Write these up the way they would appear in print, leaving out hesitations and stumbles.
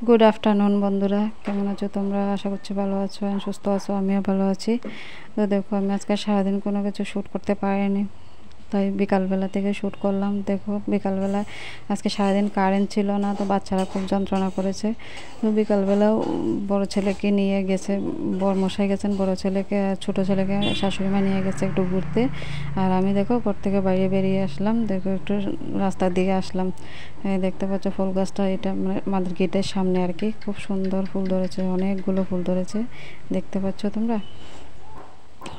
Good afternoon বন্ধুরা, কেমন আছো তোমরা? আশা করছি ভালো আছো, সুস্থ আছো। আমিও ভালো আছি। তো দেখো, আমি আজকে সারাদিন কোনো কিছু শ্যুট করতে পারিনি, তাই বিকালবেলা থেকে শ্যুট করলাম। দেখো, বিকালবেলায় আজকে সারাদিন কারেন্ট ছিল না, তো বাচ্চারা খুব যন্ত্রণা করেছে। তো বিকালবেলাও বড় ছেলেকে নিয়ে গেছে, বড়মশাই গেছেন বড় ছেলেকে, আর ছোটো ছেলেকে শাশুড়িমা নিয়ে গেছে একটু ঘুরতে। আর আমি দেখো ঘর থেকে বাইরে বেরিয়ে আসলাম, দেখো একটু রাস্তার দিকে আসলাম। দেখতে পাচ্ছ ফুল গাছটা, এটা মানে আমাদের গেটের সামনে আর কি, খুব সুন্দর ফুল ধরেছে, অনেকগুলো ফুল ধরেছে, দেখতে পাচ্ছ তোমরা।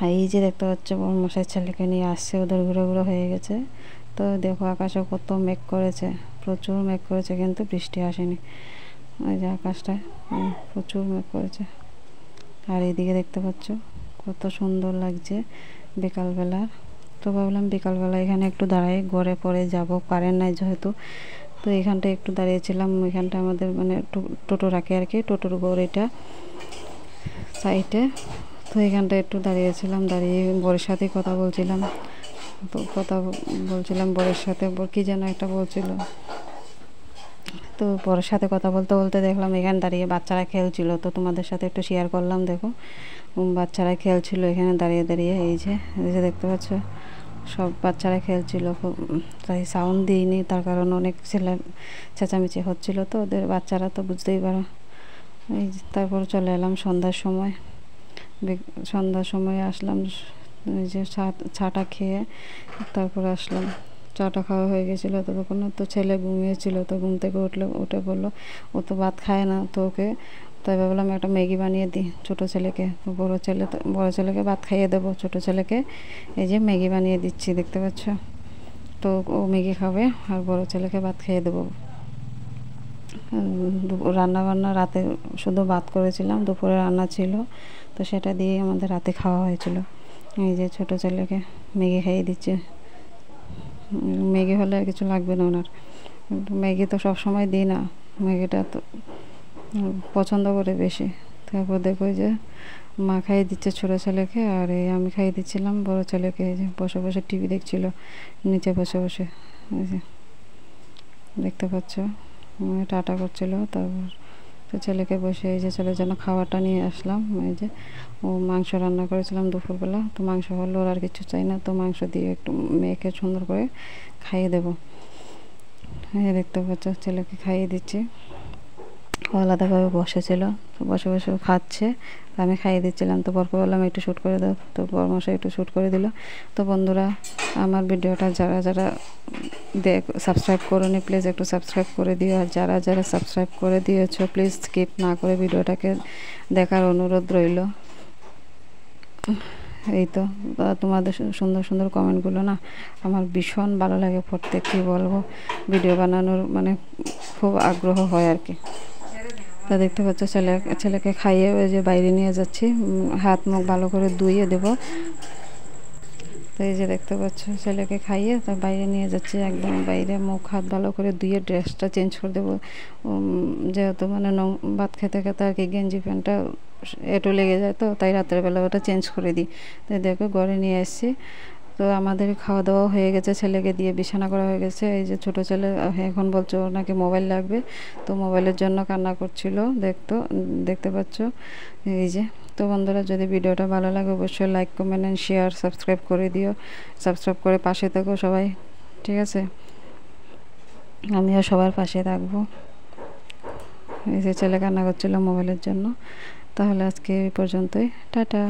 এই যে দেখতে পাচ্ছ বড়মশাই ছেলেকে নিয়ে আসছে, ওদের ঘুরে ঘুরে হয়ে গেছে। তো দেখো আকাশে কত মেঘ করেছে, প্রচুর মেঘ করেছে, কিন্তু বৃষ্টি আসেনি। ওই যে আকাশটায় প্রচুর মেঘ করেছে। আর এইদিকে দেখতে পাচ্ছ কত সুন্দর লাগছে বিকালবেলা। তো ভাবলাম বিকালবেলা এখানে একটু দাঁড়াই, ঘরে পরে যাব, কারেন্ট নাই যেহেতু। তো এখানটায় একটু দাঁড়িয়েছিলাম, ওইখানটা আমাদের মানে টোটো রাখে আর কি, টোটোর ঘর এটা সাইডে। তো এখানটায় একটু দাঁড়িয়েছিলাম, দাঁড়িয়ে বরের সাথে কথা বলছিলাম। তো কথা বলছিলাম বরের সাথে, কী যেন একটা বলছিল। তো বরের সাথে কথা বলতে বলতে দেখলাম এখানে দাঁড়িয়ে বাচ্চারা খেলছিল, তো তোমাদের সাথে একটু শেয়ার করলাম। দেখো বাচ্চারা খেলছিল এখানে দাঁড়িয়ে দাঁড়িয়ে, এই যে দেখতে পাচ্ছ সব বাচ্চারা খেলছিল। তাই সাউন্ড দিইনি, তার কারণ অনেক ছেলে চেঁচামেচি হচ্ছিল, তো ওদের বাচ্চারা তো বুঝতেই পারো। এই তারপর চলে এলাম সন্ধ্যার সময়, সন্ধ্যার সময় আসলাম। এই যে চাটা খেয়ে তারপর আসলাম। চাটা খাওয়া হয়ে গেছিলো, ততক্ষণ তো ছেলে ঘুমিয়েছিল, তো ঘুম থেকে উঠে বললো ও তো ভাত খায় না, তো ওকে তাই ভাবলাম একটা ম্যাগি বানিয়ে দিই ছোটো ছেলেকে। বড়ো ছেলেকে ভাত খাইয়ে দেবো, ছোটো ছেলেকে এই যে ম্যাগি বানিয়ে দিচ্ছি, দেখতে পাচ্ছ। তো ও ম্যাগি খাবে আর বড়ো ছেলেকে ভাত খাইয়ে দেবো। রান্না বান্না রাতে শুধু ভাত করেছিলাম, দুপুরে রান্না ছিল, তো সেটা দিয়েই আমাদের রাতে খাওয়া হয়েছিল। এই যে ছোটো ছেলেকে ম্যাগি খাইয়ে দিচ্ছে। ম্যাগি হলে আর কিছু লাগবে না ওনার, ম্যাগি তো সব সময় দিই না, ম্যাগিটা তো পছন্দ করে বেশি। তারপর দেখো যে মা খাইয়ে দিচ্ছে ছোটো ছেলেকে, আর এই আমি খাইয়ে দিচ্ছিলাম বড়ো ছেলেকে। এই যে বসে বসে টিভি দেখছিল নিচে বসে বসে, এই যে দেখতে পাচ্ছ টাটা করছিল। তারপর তো ছেলেকে বসে এই যে ছেলের জন্য খাবারটা নিয়ে আসলাম। এই যে ও মাংস রান্না করেছিলাম দুপুরবেলা, তো মাংস হলো, আর কিছু চাই না, তো মাংস দিয়ে একটু মেয়েকে সুন্দর করে খাইয়ে দেবো। এই দেখতে পাচ্ছ ছেলেকে খাইয়ে দিচ্ছি, আলাদাভাবে বসেছিল, তো বসে বসে খাচ্ছে, আমি খাইয়ে দিচ্ছিলাম। তো বরকে বললাম একটু শ্যুট করে দাও, তো বরমশাই একটু শ্যুট করে দিল। তো বন্ধুরা, আমার ভিডিওটা যারা যারা সাবস্ক্রাইব করোনি প্লিজ একটু সাবস্ক্রাইব করে দিও, আর যারা যারা সাবস্ক্রাইব করে দিয়েছো প্লিজ স্কিপ না করে ভিডিওটাকে দেখার অনুরোধ রইল। এই তো তোমাদের সুন্দর সুন্দর কমেন্টগুলো না আমার ভীষণ ভালো লাগে পড়তে, কী বলবো, ভিডিও বানানোর মানে খুব আগ্রহ হয় আর কি। তা দেখতে পাচ্ছ ছেলেকে খাইয়ে ওই যে বাইরে নিয়ে যাচ্ছি, হাত মুখ ভালো করে ধুইয়ে দেবো। তো এই যে দেখতে পাচ্ছ ছেলেকে খাইয়ে তো বাইরে নিয়ে যাচ্ছি, একদম বাইরে মুখ হাত ভালো করে ধুয়ে ড্রেসটা চেঞ্জ করে দেবো। যেহেতু মানে ভাত খেতে খেতে আর কি গেঞ্জি প্যান্টটা এঁটো লেগে যায়, তো তাই রাতের বেলা ওটা চেঞ্জ করে দিই। তাই দেখো ঘরে নিয়ে এসেছি। তো আমাদের খাওয়া দাওয়া হয়ে গেছে, ছেলেকে দিয়ে বিছানা করা হয়ে গেছে। এই যে ছোটো ছেলে এখন বলছে ওর নাকি মোবাইল লাগবে, তো মোবাইলের জন্য কান্না করছিল, দেখতে পাচ্ছ। এই যে তো বন্ধুরা, যদি ভিডিওটা ভালো লাগে অবশ্যই like comment and share subscribe করে দিও, সাবস্ক্রাইব করে পাশে থেকো সবাই, ঠিক আছে? আমিও সবার পাশে থাকবো। এই যে ছেলে কান্না করছিল মোবাইলের জন্য। তাহলে আজকে এই পর্যন্তই, টাটা।